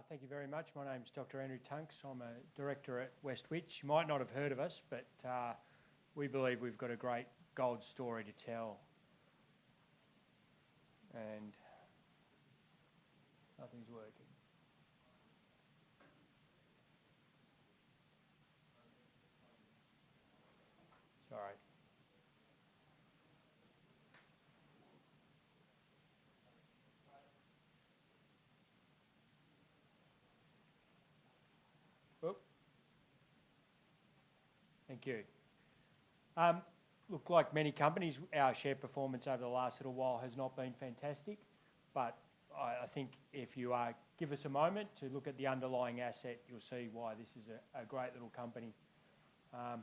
Thank you very much. My name's Dr. Andrew Tunks. I'm a director at Wits. You might not have heard of us, but we believe we've got a great gold story to tell. And nothing's working. Sorry. Oop. Thank you. Look, like many companies, our share performance over the last little while has not been fantastic, but I think if you give us a moment to look at the underlying asset, you'll see why this is a great little company. Sorry,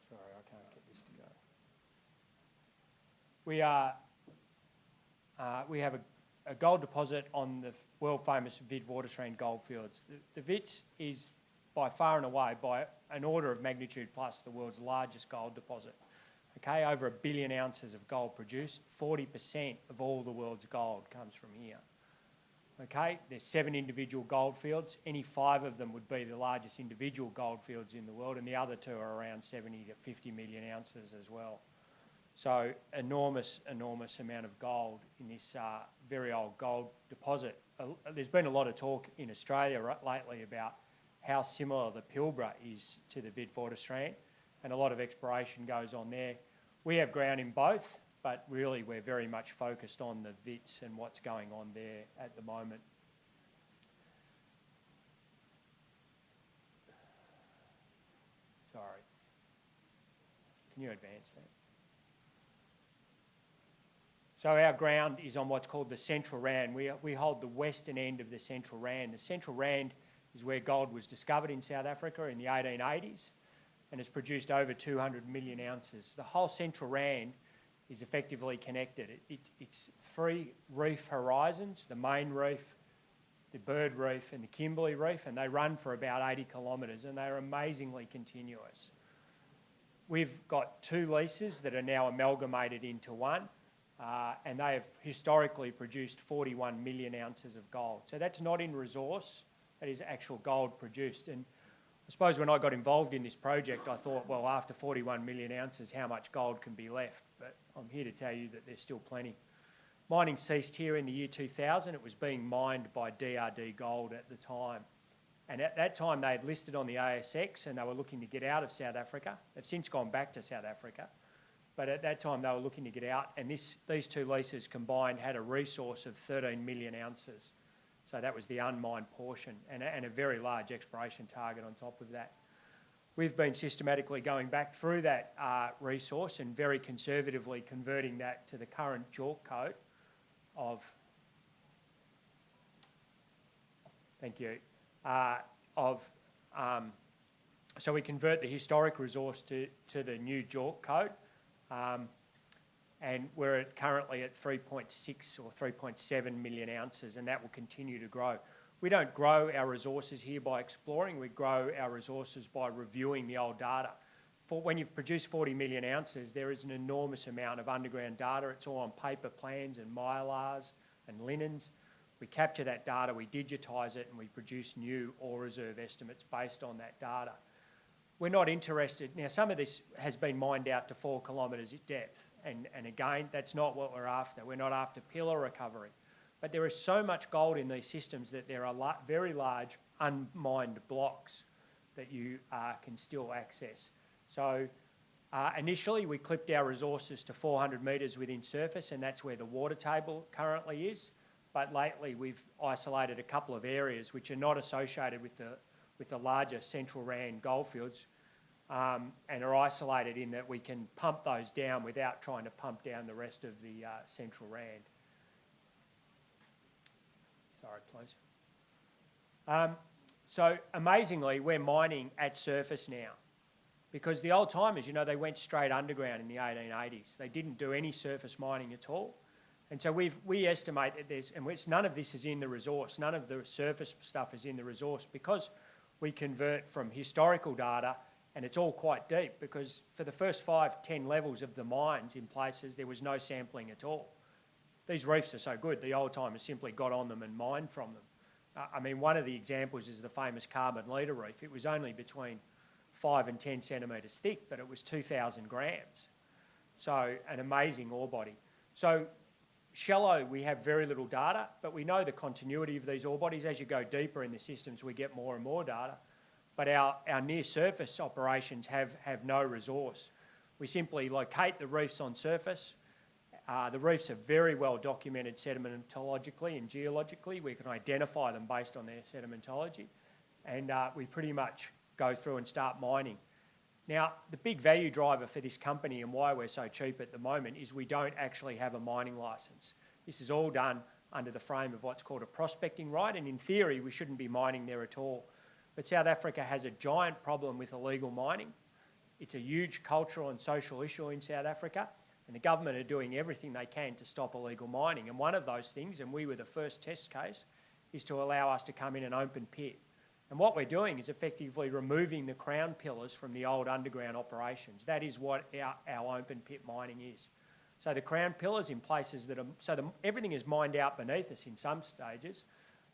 I can't get this to go. We have a gold deposit on the world famous Witwatersrand goldfields. The Wits is by far and away, by an order of magnitude plus, the world's largest gold deposit. Okay, over 1 billion ounces of gold produced. 40% of all the world's gold comes from here. Okay, there's 7 individual gold fields. Any 5 of them would be the largest individual gold fields in the world, and the other 2 are around 70 to 50 million ounces as well. So enormous amount of gold in this very old gold deposit. There's been a lot of talk in Australia lately about how similar the Pilbara is to the Witwatersrand, and a lot of exploration goes on there. We have ground in both, but really we're very much focused on the Wits and what's going on there at the moment. Sorry. Can you advance that? So our ground is on what's called the Central Rand. We hold the western end of the Central Rand. The Central Rand is where gold was discovered in South Africa in the 1880s and has produced over 200 million ounces. The whole Central Rand is effectively connected. It's 3 reef horizons, the main reef, the Bird Reef and the Kimberley Reef, and they run for about 80 kilometres and they're amazingly continuous. We've got 2 leases that are now amalgamated into one, and they have historically produced 41 million ounces of gold. So that's not in resource, that is actual gold produced. And I suppose when I got involved in this project, I thought, well, after 41 million ounces, how much gold can be left? But I'm here to tell you that there's still plenty. Mining ceased here in the year 2000. It was being mined by DRD Gold at the time. And at that time, they had listed on the ASX and they were looking to get out of South Africa. They've since gone back to South Africa. But at that time, they were looking to get out. And these 2 leases combined had a resource of 13 million ounces. So that was the unmined portion and a very large exploration target on top of that. We've been systematically going back through that resource and very conservatively converting that to the current JORC code of, thank you, so we convert the historic resource to the new JORC code. And we're currently at 3.6 or 3.7 million ounces, and that will continue to grow. We don't grow our resources here by exploring, we grow our resources by reviewing the old data. When you've produced 40 million ounces, there is an enormous amount of underground data. It's all on paper plans and mylars and linens. We capture that data, we digitise it, and we produce new ore reserve estimates based on that data. We're not interested. Now, some of this has been mined out to 4 kilometres at depth. And again, that's not what we're after. We're not after pillar recovery. But there is so much gold in these systems that there are very large unmined blocks that you can still access. So initially, we clipped our resources to 400 metres within surface, and that's where the water table currently is. But lately, we've isolated a couple of areas which are not associated with the larger Central Rand goldfields and are isolated in that we can pump those down without trying to pump down the rest of the Central Rand. Sorry, please. So amazingly, we're mining at surface now because the old timers, you know, they went straight underground in the 1880s. They didn't do any surface mining at all. And so we estimate that there's, and none of this is in the resource, none of the surface stuff is in the resource because we convert from historical data and it's all quite deep because for the first 5, 10 levels of the mines in places, there was no sampling at all. these reefs are so good, the old timers simply got on them and mined from them. I mean, one of the examples is the famous Carbon Leader Reef. It was only between 5 and 10 centimetres thick, but it was 2,000 grams. So an amazing ore body. So shallow, we have very little data, but we know the continuity of these ore bodies. As you go deeper in the systems, we get more and more data. But our near surface operations have no resource. We simply locate the reefs on surface. The reefs are very well documented sedimentologically and geologically. We can identify them based on their sedimentology. And we pretty much go through and start mining. Now, the big value driver for this company and why we're so cheap at the moment is we don't actually have a mining licence. This is all done under the frame of what's called a prospecting right, and in theory, we shouldn't be mining there at all. But South Africa has a giant problem with illegal mining. It's a huge cultural and social issue in South Africa, and the government are doing everything they can to stop illegal mining. And one of those things, and we were the first test case, is to allow us to come in an open pit. And what we're doing is effectively removing the crown pillars from the old underground operations. That is what our open pit mining is. So the crown pillars in places that are, everything is mined out beneath us in some stages,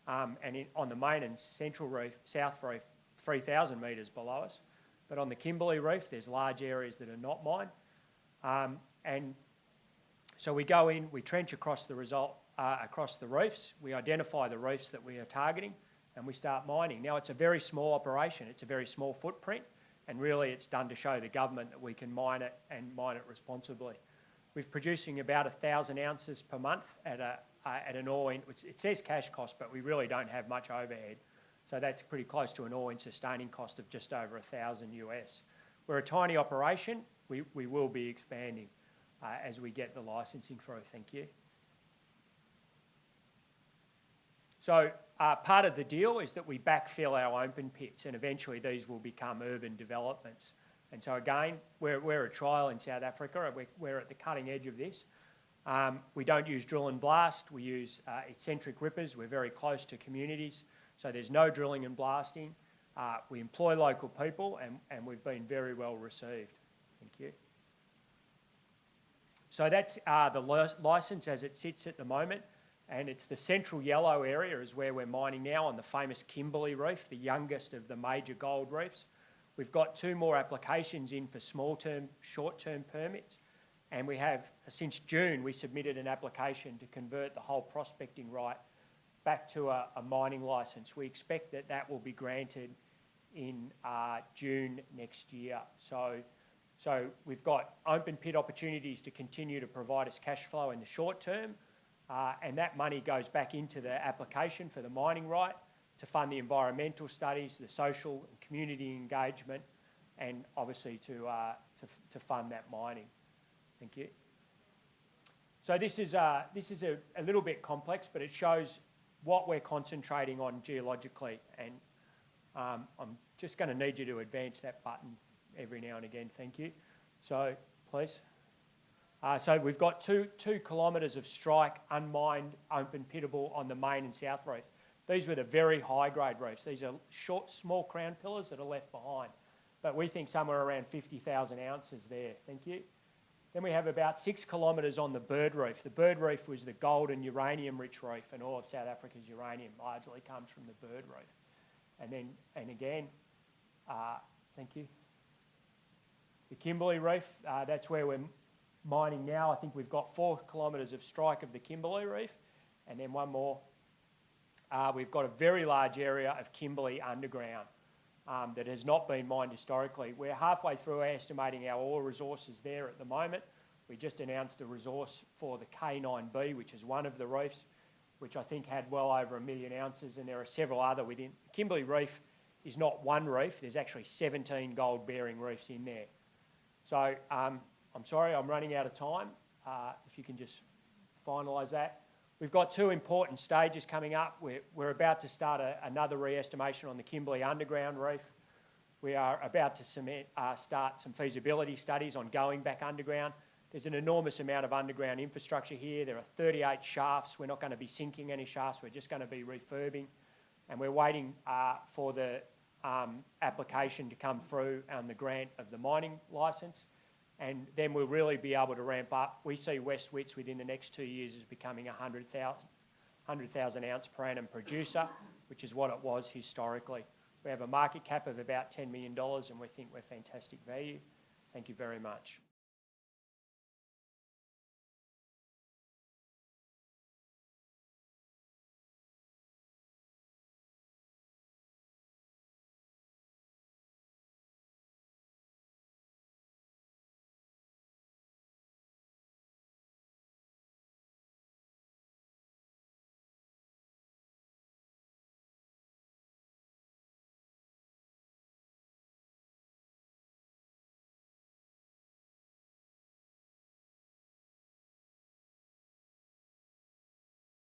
and on the main and central reef, south reef, 3,000 metres below us. But on the Kimberley Reef, there's large areas that are not mined. And so we go in, we trench across the reefs, we identify the reefs that we are targeting, and we start mining. Now, it's a very small operation, it's a very small footprint, and really it's done to show the government that we can mine it and mine it responsibly. We're producing about 1,000 ounces per month at an all-in, which it says cash cost, but we really don't have much overhead. So that's pretty close to an all-in sustaining cost of just over $1,000 US. We're a tiny operation. We will be expanding as we get the licensing through. Thank you. So part of the deal is that we backfill our open pits, and eventually these will become urban developments. And so again, we're a trial in South Africa. We're at the cutting edge of this. We don't use drill and blast. We use eccentric rippers. We're very close to communities, so there's no drilling and blasting. We employ local people, and we've been very well received. Thank you. So that's the licence as it sits at the moment, and it's the central yellow area is where we're mining now on the famous Kimberley Reef, the youngest of the major gold reefs. We've got 2 more applications in for small-term, short-term permits, and we have, since June, we submitted an application to convert the whole prospecting right back to a mining licence. We expect that that will be granted in June next year. So we've got open pit opportunities to continue to provide us cash flow in the short term, and that money goes back into the application for the mining right to fund the environmental studies, the social and community engagement, and obviously to fund that mining. Thank you. So this is a little bit complex, but it shows what we're concentrating on geologically, and I'm just going to need you to advance that button every now and again. Thank you. So please. So we've got two kilometres of strike, unmined, open pittable on the main and south reef. These were the very high-grade reefs. These are short, small crown pillars that are left behind. But we think somewhere around 50,000 ounces there. Thank you. Then we have about 6 kilometres on the Bird Reef. The Bird Reef was the gold and uranium-rich reef, and all of South Africa's uranium largely comes from the Bird Reef. And again, thank you. The Kimberley Reef, that's where we're mining now. I think we've got 4 kilometres of strike of the Kimberley Reef, and then one more. We've got a very large area of Kimberley underground that has not been mined historically. We're halfway through estimating our ore resources there at the moment. We just announced a resource for the K9B, which is one of the reefs, which I think had well over 1 million ounces, and there are several other within. Kimberley Reef is not one reef. There's actually 17 gold-bearing reefs in there. So I'm sorry, I'm running out of time. If you can just finalise that. We've got 2 important stages coming up. We're about to start another re-estimation on the Kimberley Underground Reef. We are about to start some feasibility studies on going back underground. There's an enormous amount of underground infrastructure here. There are 38 shafts. We're not going to be sinking any shafts. We're just going to be refurbing. And we're waiting for the application to come through on the grant of the mining licence. and then we'll really be able to ramp up. We see West Wits within the next 2 years as becoming a 100,000 ounce per annum producer, which is what it was historically. We have a market cap of about $10 million and we think we're fantastic value. Thank you very much.